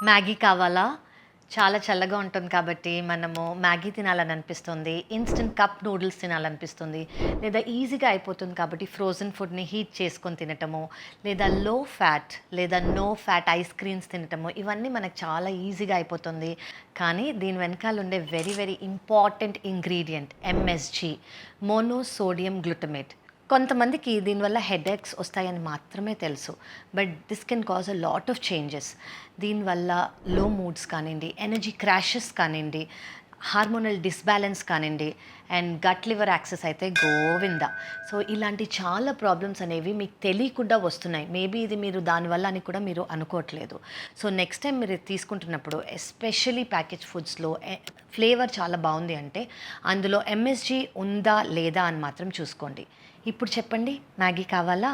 Maggi కావాలా? చాలా చల్లగా ఉంటుంది కాబట్టి మనము మ్యాగీ తినాలని అనిపిస్తుంది. ఇన్‌స్టంట్ కప్ నూడిల్స్ తినాలనిపిస్తుంది. లేదా ఈజీగా అయిపోతుంది కాబట్టి ఫ్రోజన్ ఫుడ్‌ని హీట్ చేసుకొని తినటము, లేదా లో ఫ్యాట్ లేదా నో ఫ్యాట్ ఐస్ క్రీమ్స్ తినటము ఇవన్నీ మనకు చాలా ఈజీగా అయిపోతుంది. కానీ దీని వెనకాల ఉండే very very important ingredient MSG, monosodium glutamate. కొంతమందికి దీనివల్ల హెడేక్స్ వస్తాయని మాత్రమే తెలుసు. But this can cause a lot of changes. దీనివల్ల లో మూడ్స్ కానివ్వండి, ఎనర్జీ క్రాషెస్ కానివ్వండి, హార్మోనల్ డిస్బ్యాలెన్స్ కానివ్వండి, అండ్ గట్ లివర్ యాక్సెస్ అయితే గోవింద. సో ఇలాంటి చాలా ప్రాబ్లమ్స్ అనేవి మీకు తెలియకుండా వస్తున్నాయి. మేబీ ఇది మీరు దానివల్ల అని కూడా మీరు అనుకోవట్లేదు. సో నెక్స్ట్ టైం మీరు ఇది తీసుకుంటున్నప్పుడు ఎస్పెషలీ ప్యాకేజ్ ఫుడ్స్లో ఫ్లేవర్ చాలా బాగుంది అంటే అందులో ఎంఎస్జీ ఉందా లేదా అని మాత్రం చూసుకోండి. ఇప్పుడు చెప్పండి, మ్యాగీ కావాలా?